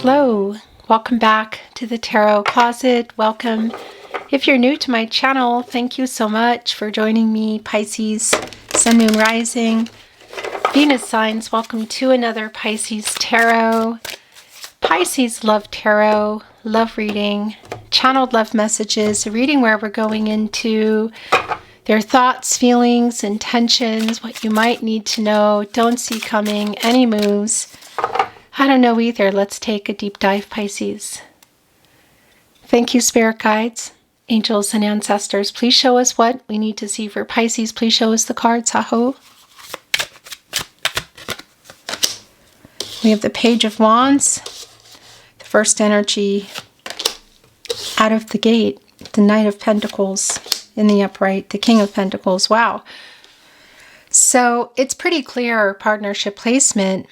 Hello, welcome back to the Tarot Closet. Welcome. If you're new to my channel, thank you so much for joining me. Pisces, Sun, Moon, Rising, Venus signs, welcome to another Pisces Tarot. Pisces Love Tarot, love reading, channeled love messages, a reading where we're going into their thoughts, feelings, intentions, what you might need to know, don't see coming, any moves. I don't know either. Let's take a deep dive, Pisces. Thank you, spirit guides, angels, and ancestors. Please show us what we need to see for Pisces. Please show us the cards. Aho. We have the Page of Wands, the first energy out of the gate, the Knight of Pentacles in the upright, the King of Pentacles. Wow. So it's pretty clear, partnership placement,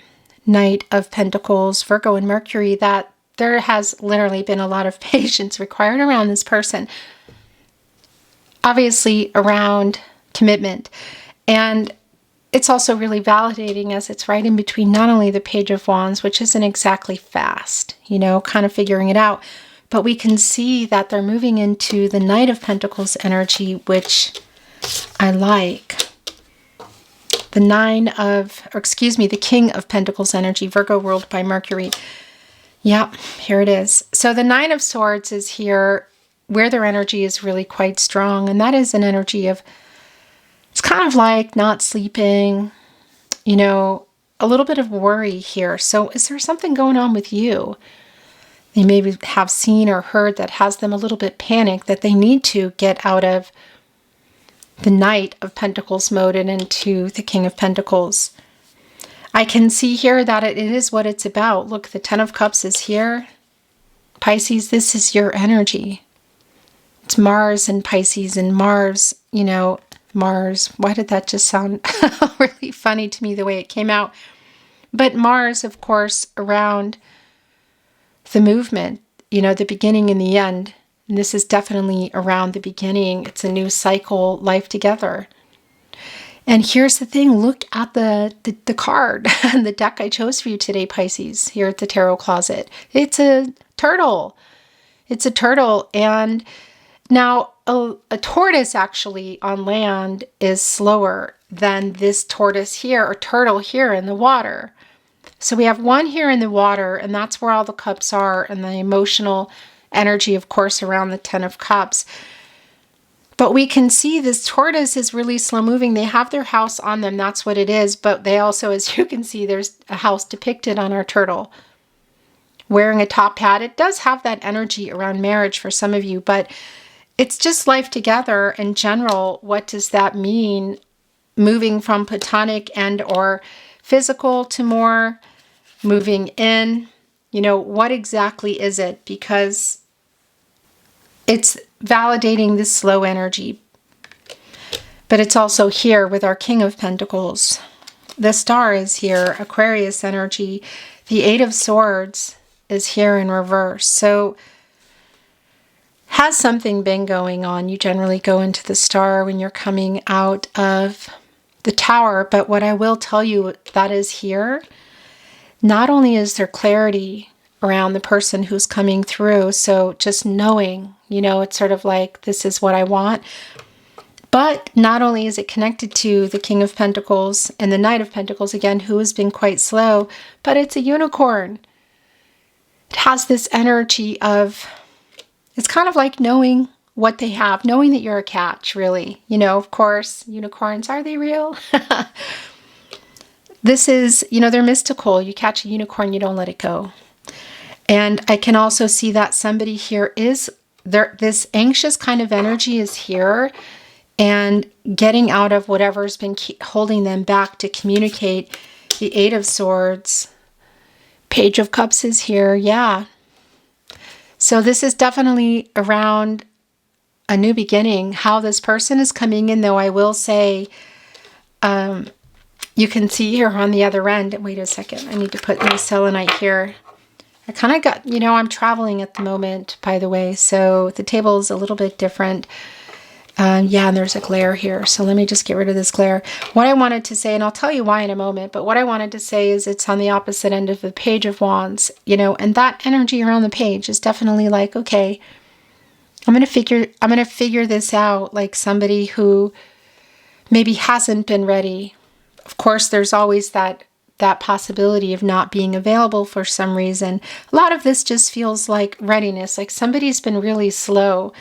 Knight of Pentacles, Virgo and Mercury, that there has literally been a lot of patience required around this person. Obviously around commitment. And it's also really validating as it's right in between not only the Page of Wands, which isn't exactly fast, you know, kind of figuring it out, but we can see that they're moving into the Knight of Pentacles energy, which I like. The the King of Pentacles energy, Virgo ruled by Mercury. Yeah, here it is. So the Nine of Swords is here where their energy is really quite strong. And that is an energy of, it's kind of like not sleeping, you know, a little bit of worry here. So is there something going on with you? They maybe have seen or heard that has them a little bit panicked, that they need to get out of the Knight of Pentacles mode and into the King of Pentacles. I can see here that it is what it's about. Look, the Ten of Cups is here. Pisces, this is your energy. It's Mars and Pisces, and Mars, you know, Mars. Why did that just sound really funny to me the way it came out? But Mars, of course, around the movement, you know, the beginning and the end. And this is definitely around the beginning. It's a new cycle, life together. And here's the thing. Look at the card, the deck I chose for you today, Pisces, here at the Tarot Closet. It's a turtle. It's a turtle. And now a tortoise actually on land is slower than this tortoise here, or turtle here in the water. So we have one here in the water, and that's where all the cups are, and the emotional energy, of course, around the Ten of Cups. But we can see this tortoise is really slow moving. They have their house on them. That's what it is. But they also, as you can see, there's a house depicted on our turtle. Wearing a top hat. It does have that energy around marriage for some of you, but it's just life together in general. What does that mean? Moving from platonic and or physical to more moving in. You know, what exactly is it? Because it's validating this slow energy. But it's also here with our King of Pentacles. The Star is here, Aquarius energy. The Eight of Swords is here in reverse. So has something been going on? You generally go into the Star when you're coming out of the Tower. But what I will tell you that is here, not only is there clarity around the person who's coming through, so just knowing, you know, it's sort of like, this is what I want. But not only is it connected to the King of Pentacles and the Knight of Pentacles, again, who has been quite slow, but it's a unicorn. It has this energy of, it's kind of like knowing what they have, knowing that you're a catch, really. You know, of course, unicorns, are they real? This is, you know, they're mystical. You catch a unicorn, you don't let it go. And I can also see that somebody here is there. This anxious kind of energy is here and getting out of whatever's been holding them back to communicate. The Eight of Swords, Page of Cups is here. Yeah. So this is definitely around a new beginning, how this person is coming in, though I will say, you can see here on the other end. Wait a second. I need to put my selenite here. I kind of got, you know, I'm traveling at the moment, by the way, so the table is a little bit different. Yeah, and there's a glare here. So let me just get rid of this glare. What I wanted to say, and I'll tell you why in a moment, but what I wanted to say is it's on the opposite end of the Page of Wands, you know, and that energy around the page is definitely like, okay, I'm going to figure this out, like somebody who maybe hasn't been ready. Of course, there's always that possibility of not being available for some reason. A lot of this just feels like readiness, like somebody's been really slow.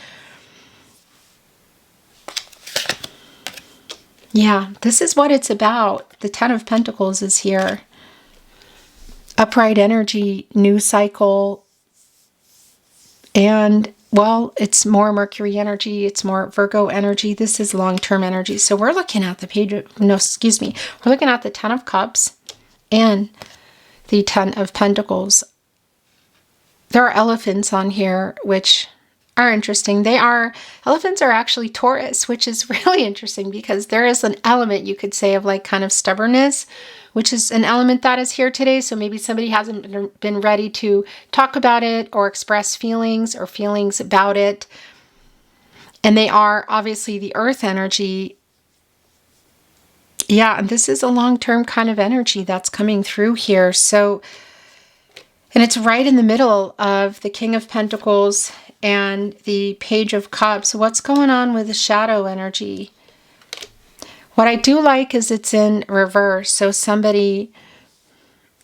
Yeah, this is what it's about. The Ten of Pentacles is here. Upright energy, new cycle. And, well, it's more Mercury energy. It's more Virgo energy. This is long-term energy. So we're looking at the we're looking at the Ten of Cups and the Ten of Pentacles. There are elephants on here, which are interesting. Elephants are actually Taurus, which is really interesting because there is an element, you could say, of like kind of stubbornness, which is an element that is here today. So maybe somebody hasn't been ready to talk about it or express feelings or feelings about it. And they are obviously the earth energy. Yeah, and this is a long-term kind of energy that's coming through here. So, and it's right in the middle of the King of Pentacles and the Page of Cups. What's going on with the shadow energy? What I do like is it's in reverse. So somebody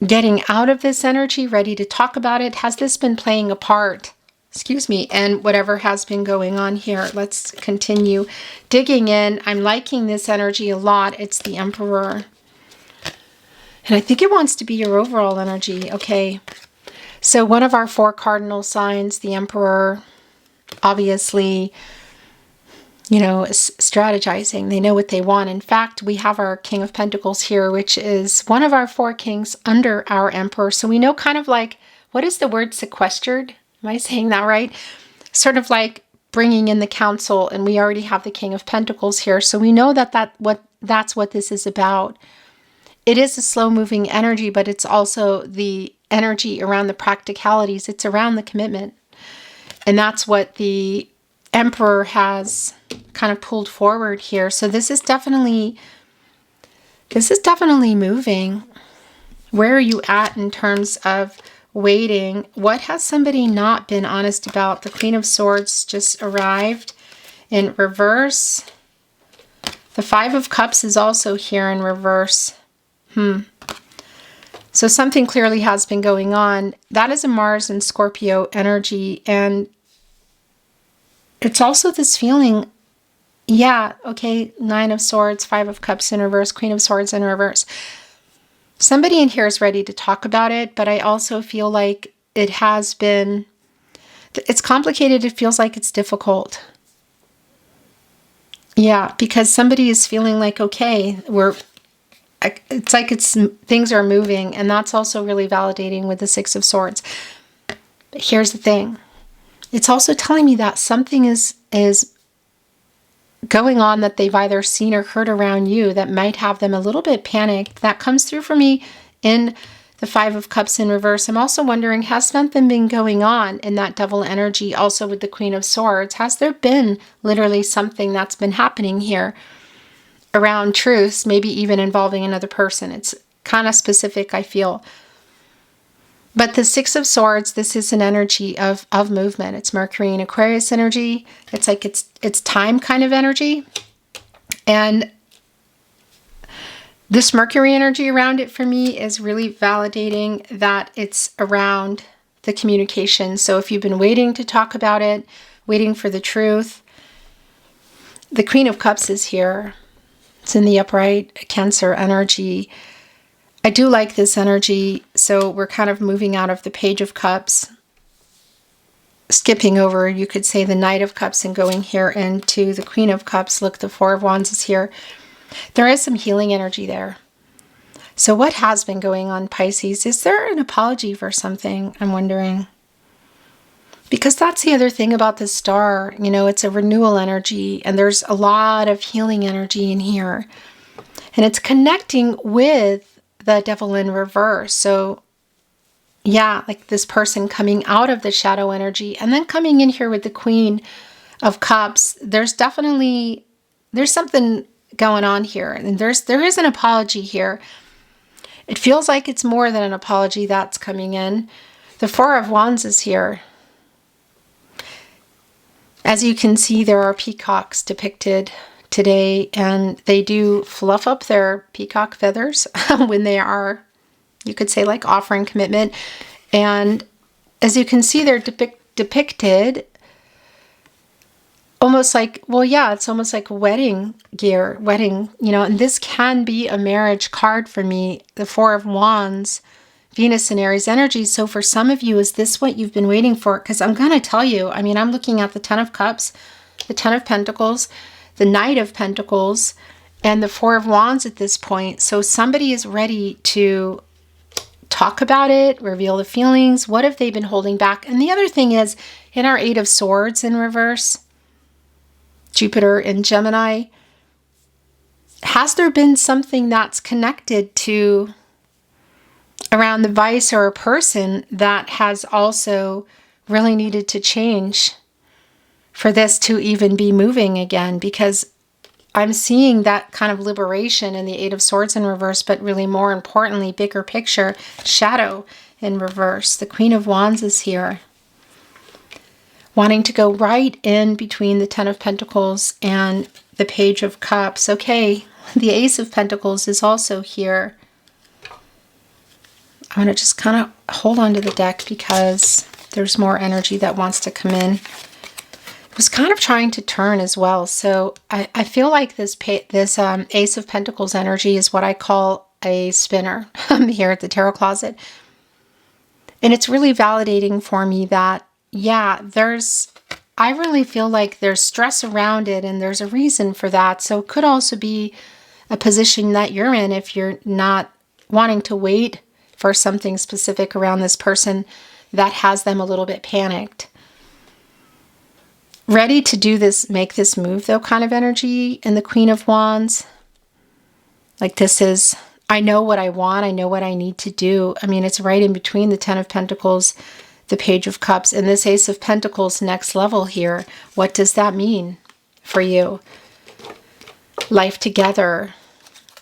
getting out of this energy, ready to talk about it. Has this been playing a part? Excuse me. And whatever has been going on here. Let's continue digging in. I'm liking this energy a lot. It's the Emperor. And I think it wants to be your overall energy. Okay. So one of our 4 cardinal signs, the Emperor, obviously, you know, is strategizing. They know what they want. In fact, we have our King of Pentacles here, which is one of our 4 kings under our Emperor. So we know kind of like, what is the word sequestered? Am I saying that right? Sort of like bringing in the council, and we already have the King of Pentacles here. So we know that's what this is about. It is a slow-moving energy, but it's also the energy around the practicalities. It's around the commitment. And that's what the Emperor has kind of pulled forward here. So this is definitely moving. Where are you at in terms of waiting? What has somebody not been honest about? The Queen of Swords just arrived in reverse. The Five of Cups is also here in reverse. So something clearly has been going on. That is a Mars and Scorpio energy. And it's also this feeling, yeah, okay, 9 of Swords, 5 of Cups in reverse, Queen of Swords in reverse. Somebody in here is ready to talk about it, but I also feel like it's complicated. It feels like it's difficult. Yeah, because somebody is feeling like, okay, it's like things are moving, and that's also really validating with the 6 of Swords. But here's the thing. It's also telling me that something is going on that they've either seen or heard around you that might have them a little bit panicked. That comes through for me in the 5 of Cups in reverse. I'm also wondering, has something been going on in that double energy also with the Queen of Swords? Has there been literally something that's been happening here around truths, maybe even involving another person? It's kind of specific, I feel. But the 6 of Swords, this is an energy of movement. It's Mercury and Aquarius energy. It's like it's time kind of energy. And this Mercury energy around it for me is really validating that it's around the communication. So if you've been waiting to talk about it, waiting for the truth, the Queen of Cups is here. It's in the upright Cancer energy. I do like this energy. So we're kind of moving out of the Page of Cups, skipping over, you could say, the Knight of Cups and going here into the Queen of Cups. Look, the 4 of Wands is here. There is some healing energy there. So what has been going on, Pisces? Is there an apology for something? I'm wondering. Because that's the other thing about the star. You know, it's a renewal energy, and there's a lot of healing energy in here. And it's connecting with the Devil in reverse. So yeah, like this person coming out of the shadow energy and then coming in here with the Queen of Cups, there's something going on here. And there is an apology here. It feels like it's more than an apology that's coming in. The Four of Wands is here. As you can see, there are peacocks depicted today, and they do fluff up their peacock feathers when they are, you could say, like offering commitment. And as you can see, they're depicted almost like, well, yeah, it's almost like wedding gear, and this can be a marriage card for me. The Four of Wands, Venus and Aries energy. So for some of you, is this what you've been waiting for? Because I'm going to tell you, I mean, I'm looking at the Ten of Cups, the Ten of Pentacles, the Knight of Pentacles, and the Four of Wands at this point. So somebody is ready to talk about it, reveal the feelings. What have they been holding back? And the other thing is, in our Eight of Swords in reverse, Jupiter in Gemini, has there been something that's connected to around the vice or a person that has also really needed to change for this to even be moving again? Because I'm seeing that kind of liberation in the Eight of Swords in reverse, but really more importantly, bigger picture, shadow in reverse. The Queen of Wands is here, wanting to go right in between the Ten of Pentacles and the Page of Cups. Okay, the Ace of Pentacles is also here. I'm going to just kind of hold on to the deck because there's more energy that wants to come in. It was kind of trying to turn as well. So I feel like this Ace of Pentacles energy is what I call a spinner here at the Tarot Closet. And it's really validating for me that, yeah, I really feel like there's stress around it and there's a reason for that. So it could also be a position that you're in if you're not wanting to wait for something specific around this person that has them a little bit panicked. Ready to do this, make this move though kind of energy in the Queen of Wands. Like this is, I know what I want, I know what I need to do. I mean, it's right in between the Ten of Pentacles, the Page of Cups, and this Ace of Pentacles next level here. What does that mean for you? Life together.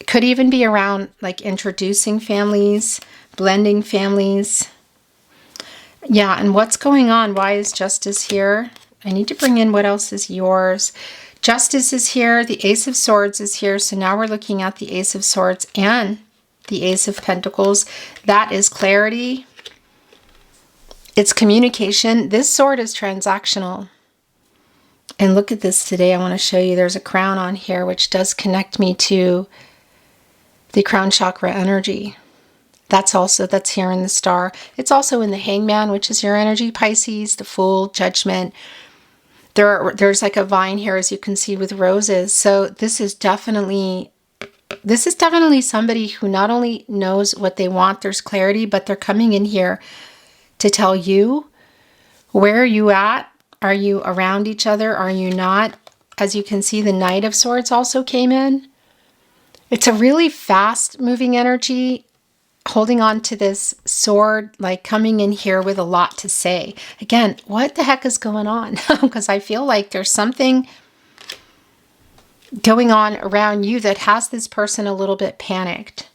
It could even be around like introducing families, blending families. Yeah, and what's going on? Why is Justice here? I need to bring in what else is yours. Justice is here. The Ace of Swords is here. So now we're looking at the Ace of Swords and the Ace of Pentacles. That is clarity. It's communication. This sword is transactional. And look at this today. I want to show you there's a crown on here, which does connect me to the crown chakra energy. That's here in the Star. It's also in the Hangman, which is your energy, Pisces, the Fool, Judgment. There's like a vine here, as you can see, with roses. So this is definitely somebody who not only knows what they want, there's clarity, but they're coming in here to tell you, where are you at? Are you around each other? Are you not? As you can see, the Knight of Swords also came in. It's a really fast moving energy, holding on to this sword, like coming in here with a lot to say. Again, what the heck is going on? Because I feel like there's something going on around you that has this person a little bit panicked.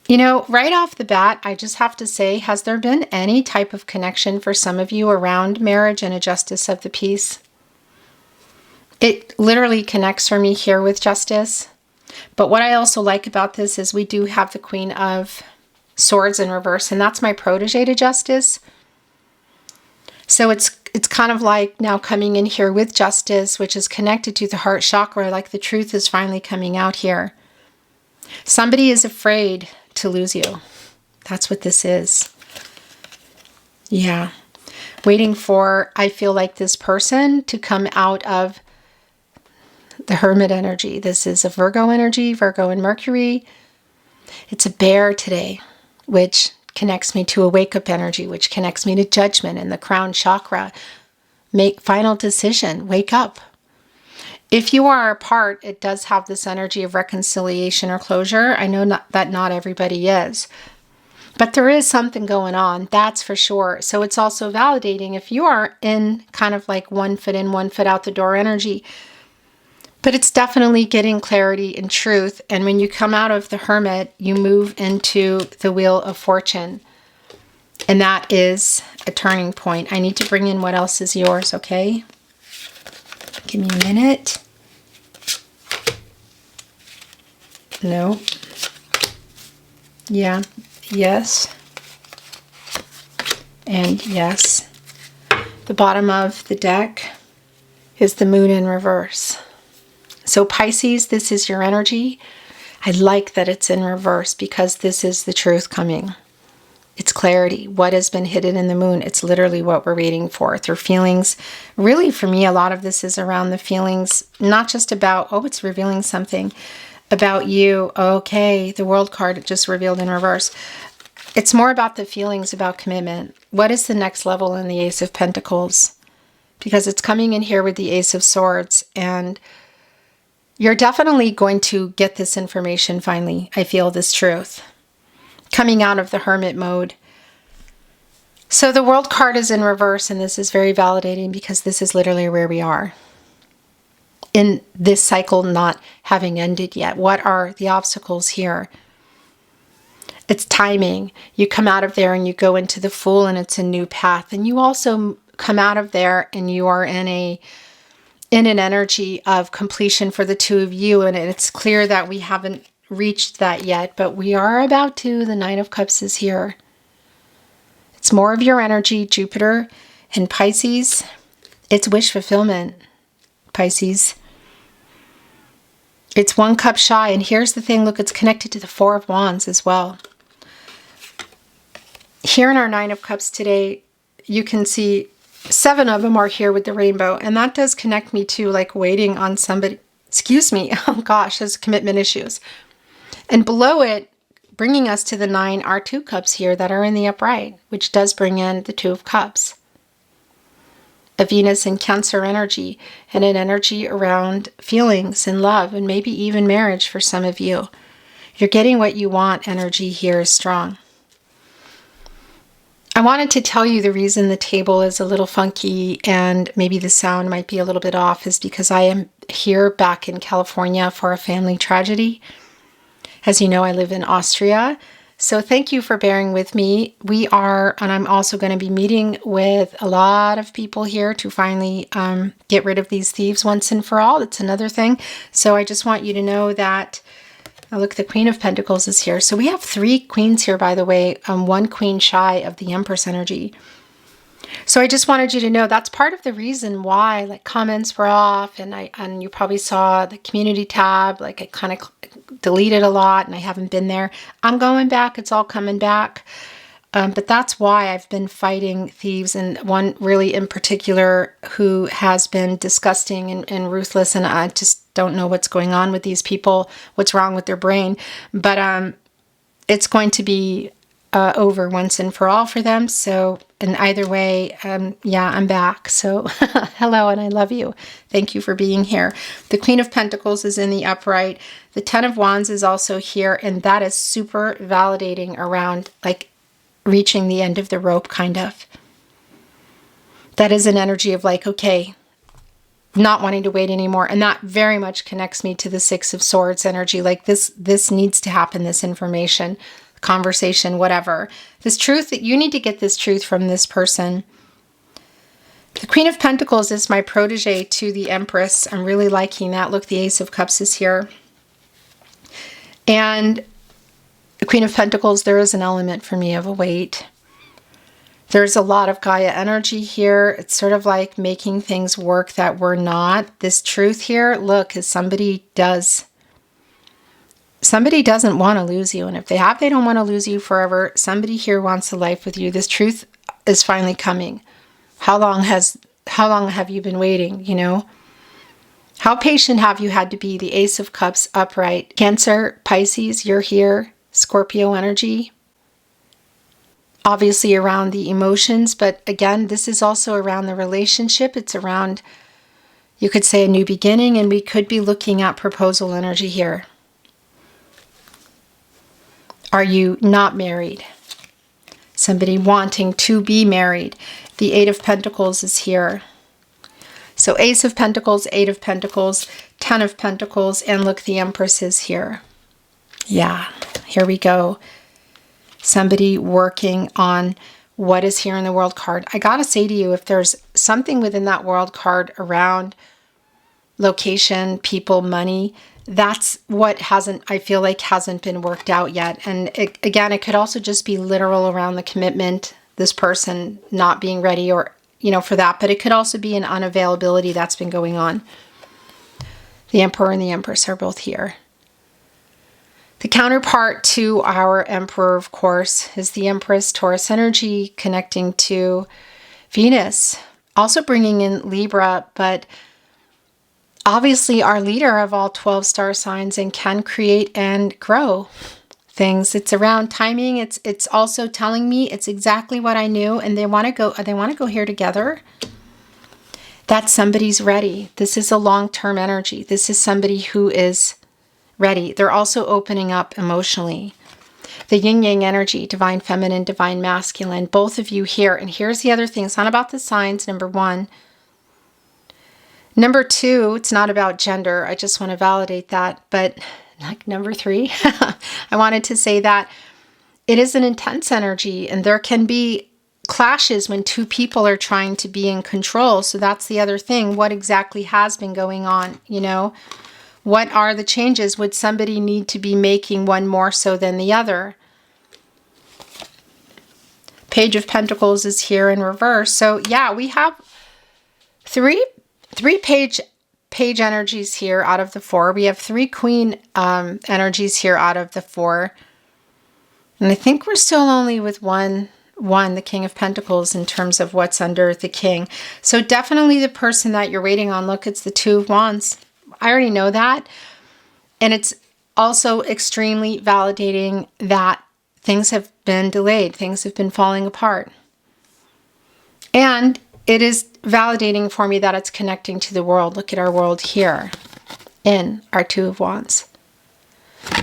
You know, right off the bat, I just have to say, has there been any type of connection for some of you around marriage and a Justice of the Peace? It literally connects for me here with Justice. But what I also like about this is we do have the Queen of Swords in reverse, and that's my protege to Justice. So it's kind of like now coming in here with Justice, which is connected to the heart chakra, like the truth is finally coming out here. Somebody is afraid to lose you. That's what this is. Yeah. Waiting for, I feel like, this person to come out of the Hermit energy. This is a Virgo energy, Virgo and Mercury. It's a bear today, which connects me to a wake-up energy, which connects me to Judgment and the crown chakra. Make final decision. Wake up. If you are apart, it does have this energy of reconciliation or closure. I know that not everybody is. But there is something going on, that's for sure. So it's also validating if you are in kind of like 1 foot in, 1 foot out the door energy. But it's definitely getting clarity and truth. And when you come out of the Hermit, you move into the Wheel of Fortune. And that is a turning point. I need to bring in what else is yours, okay? Give me a minute. No. Yeah. Yes. And yes. The bottom of the deck is the Moon in reverse. So Pisces, this is your energy. I like that it's in reverse because this is the truth coming. It's clarity. What has been hidden in the Moon? It's literally what we're waiting for through feelings. Really, for me, a lot of this is around the feelings, not just about, oh, it's revealing something about you. Okay, the World card just revealed in reverse. It's more about the feelings about commitment. What is the next level in the Ace of Pentacles? Because it's coming in here with the Ace of Swords, and you're definitely going to get this information finally. I feel this truth coming out of the Hermit mode. So the World card is in reverse, and this is very validating because this is literally where we are in this cycle not having ended yet. What are the obstacles here? It's timing. You come out of there and you go into the Fool, and it's a new path. And you also come out of there and you are in an energy of completion for the two of you. And it's clear that we haven't reached that yet, but we are about to. The Nine of Cups is here. It's more of your energy, Jupiter and Pisces. It's wish fulfillment, Pisces. It's 1 cup shy. And here's the thing. Look, it's connected to the Four of Wands as well. Here in our Nine of Cups today, you can see 7 of them are here with the rainbow. And that does connect me to like waiting on somebody. Excuse me. Oh gosh, there's commitment issues. And below it, bringing us to the 9 are 2 cups here that are in the upright, which does bring in the 2 of Cups. A Venus and Cancer energy, and an energy around feelings and love and maybe even marriage for some of you. You're getting what you want. Energy here is strong. I wanted to tell you the reason the table is a little funky and maybe the sound might be a little bit off is because I am here back in California for a family tragedy. As you know, I live in Austria. So thank you for bearing with me. And I'm also going to be meeting with a lot of people here to finally get rid of these thieves once and for all. That's another thing. So I just want you to know that, look, the Queen of Pentacles is here. So we have 3 queens here, by the way, 1 queen shy of the Empress energy. So I just wanted you to know that's part of the reason why like comments were off, and you probably saw the community tab, like I kind of deleted a lot and I haven't been there. I'm going back. It's all coming back. But that's why I've been fighting thieves, and one really in particular who has been disgusting and ruthless, and I just don't know what's going on with these people, what's wrong with their brain. But it's going to be over once and for all for them. So, and either way, yeah, I'm back. So hello, and I love you. Thank you for being here. The Queen of Pentacles is in the upright. The 10 of Wands is also here, and that is super validating around like reaching the end of the rope, kind of. That is an energy of like, okay, not wanting to wait anymore. And that very much connects me to the 6 of Swords energy. Like this needs to happen, this information, conversation, whatever. This truth, that you need to get this truth from this person. The Queen of Pentacles is my protege to the Empress. I'm really liking that. Look, the Ace of Cups is here. And the Queen of Pentacles, there is an element for me of a wait. There's a lot of Gaia energy here. It's sort of like making things work that were not. This truth here, look, is somebody doesn't want to lose you. And if they don't want to lose you forever. Somebody here wants a life with you. This truth is finally coming. How long have you been waiting, you know? How patient have you had to be? The Ace of Cups upright. Cancer, Pisces, you're here. Scorpio energy. Obviously around the emotions, but again, this is also around the relationship. It's around, you could say, a new beginning, and we could be looking at proposal energy here. Are you not married? Somebody wanting to be married. The Eight of Pentacles is here. So Ace of Pentacles, Eight of Pentacles, 10 of Pentacles, and look, the Empress is here. Yeah, here we go. Somebody working on what is here in the World card. I gotta say to you, if there's something within that World card around location, people, money, that's what I feel like hasn't been worked out yet. And again, it could also just be literal around the commitment, this person not being ready or, for that. But it could also be an unavailability that's been going on. The Emperor and the Empress are both here. The counterpart to our Emperor, of course, is the Empress, Taurus energy, connecting to Venus. Also bringing in Libra, but obviously our leader of all 12 star signs and can create and grow things. It's around timing. It's also telling me it's exactly what I knew, and they want to go here together. That somebody's ready. This is a long-term energy. This is somebody who is ready. They're also opening up emotionally. The yin-yang energy, divine feminine, divine masculine, both of you here. And here's the other thing. It's not about the signs, number one. Number two, it's not about gender. I just want to validate that. But like number three, I wanted to say that it is an intense energy, and there can be clashes when two people are trying to be in control. So that's the other thing. What exactly has been going on, What are the changes? Would somebody need to be making one more so than the other? Page of Pentacles is here in reverse. So yeah, we have three page energies here out of the four. We have three Queen energies here out of the four. And I think we're still only with one, the King of Pentacles, in terms of what's under the King. So definitely the person that you're waiting on. Look, it's the Two of Wands. I already know that. And it's also extremely validating that things have been delayed. Things have been falling apart. And it is validating for me that it's connecting to the world. Look at our world here in our Two of Wands.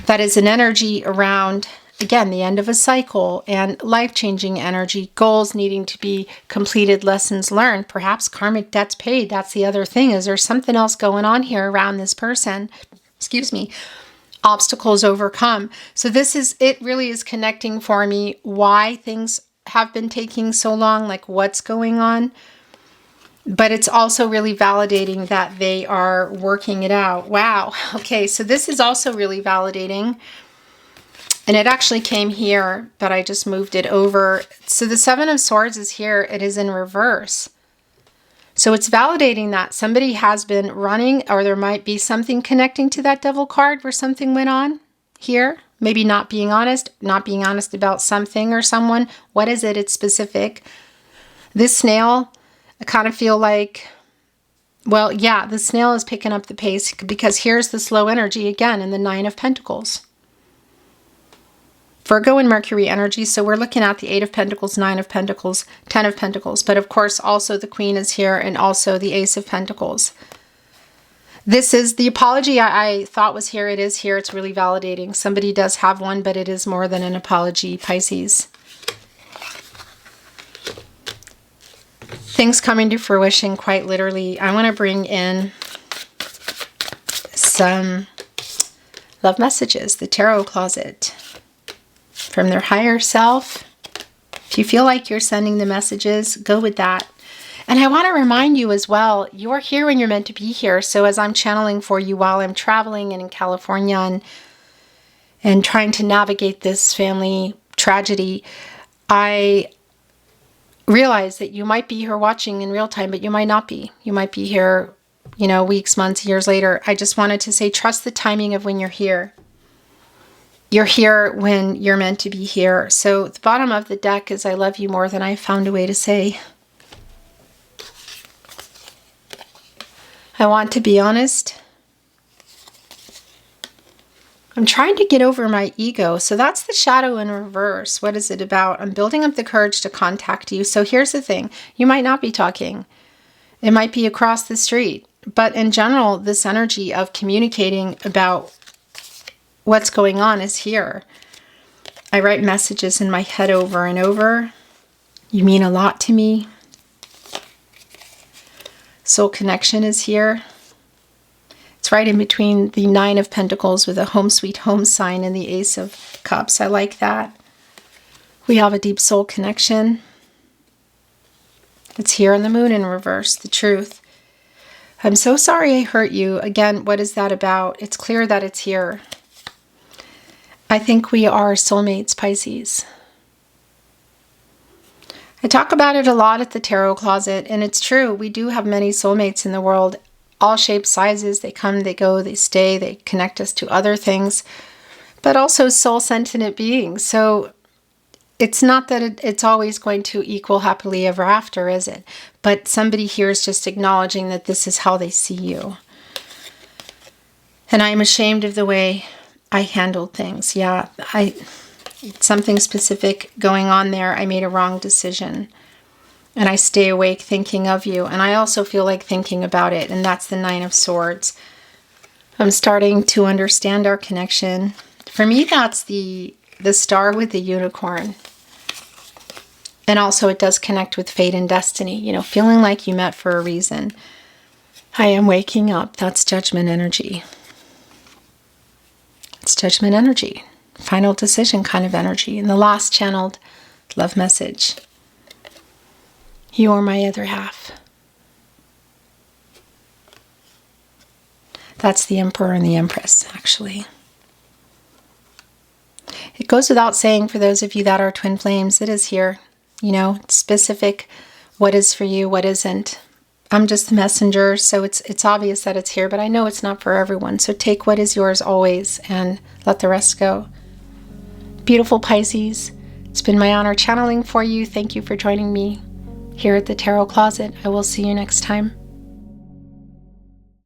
That is an energy around, again, the end of a cycle and life-changing energy, goals needing to be completed, lessons learned, perhaps karmic debts paid. That's the other thing. Is there something else going on here around this person? Excuse me. Obstacles overcome. So it really is connecting for me why things have been taking so long, like what's going on. But it's also really validating that they are working it out. Wow. Okay, so this is also really validating. And it actually came here, but I just moved it over. So the Seven of Swords is here. It is in reverse. So it's validating that somebody has been running, or there might be something connecting to that Devil card where something went on here. Maybe not being honest about something or someone. What is it? It's specific. This snail, I kind of feel like, well, yeah, the snail is picking up the pace because here's the slow energy again in the Nine of Pentacles. Virgo and Mercury energy. So we're looking at the Eight of Pentacles, Nine of Pentacles, 10 of Pentacles. But of course, also the Queen is here and also the Ace of Pentacles. This is the apology I thought was here. It is here. It's really validating. Somebody does have one, but it is more than an apology, Pisces. Things coming to fruition, quite literally. I want to bring in some love messages, the tarot closet. From their higher self. If you feel like you're sending the messages, go with that. And I want to remind you as well, you're here when you're meant to be here. So as I'm channeling for you while I'm traveling and in California and trying to navigate this family tragedy, I realize that you might be here watching in real time, but you might not be. You might be here, weeks, months, years later. I just wanted to say, trust the timing of when you're here. You're here when you're meant to be here. So the bottom of the deck is I love you more than I found a way to say. I want to be honest. I'm trying to get over my ego. So that's the shadow in reverse. What is it about? I'm building up the courage to contact you. So here's the thing. You might not be talking. It might be across the street. But in general, this energy of communicating about what's going on is here. I write messages in my head over and over. You mean a lot to me. Soul connection is here. It's right in between the Nine of Pentacles with a home sweet home sign and the Ace of Cups. I like that. We have a deep soul connection. It's here in the Moon in reverse, the Truth. I'm so sorry I hurt you. Again, what is that about? It's clear that it's here. I think we are soulmates, Pisces. I talk about it a lot at the Tarot Closet, and it's true. We do have many soulmates in the world, all shapes, sizes. They come, they go, they stay, they connect us to other things, but also soul sentient beings. So it's not that it's always going to equal happily ever after, is it? But somebody here is just acknowledging that this is how they see you. And I am ashamed of the way I handled things. Yeah, something specific going on there. I made a wrong decision. And I stay awake thinking of you. And I also feel like thinking about it. And that's the Nine of Swords. I'm starting to understand our connection. For me, that's the star with the unicorn. And also it does connect with fate and destiny. You know, feeling like you met for a reason. I am waking up. That's judgment energy. It's judgment energy. Final decision kind of energy. And the last channeled love message. You are my other half. That's the Emperor and the Empress, actually. It goes without saying for those of you that are twin flames, it is here. You know, it's specific what is for you, what isn't. I'm just the messenger, so it's obvious that it's here, but I know it's not for everyone. So take what is yours always and let the rest go. Beautiful Pisces, it's been my honor channeling for you. Thank you for joining me here at the Tarot Closet. I will see you next time.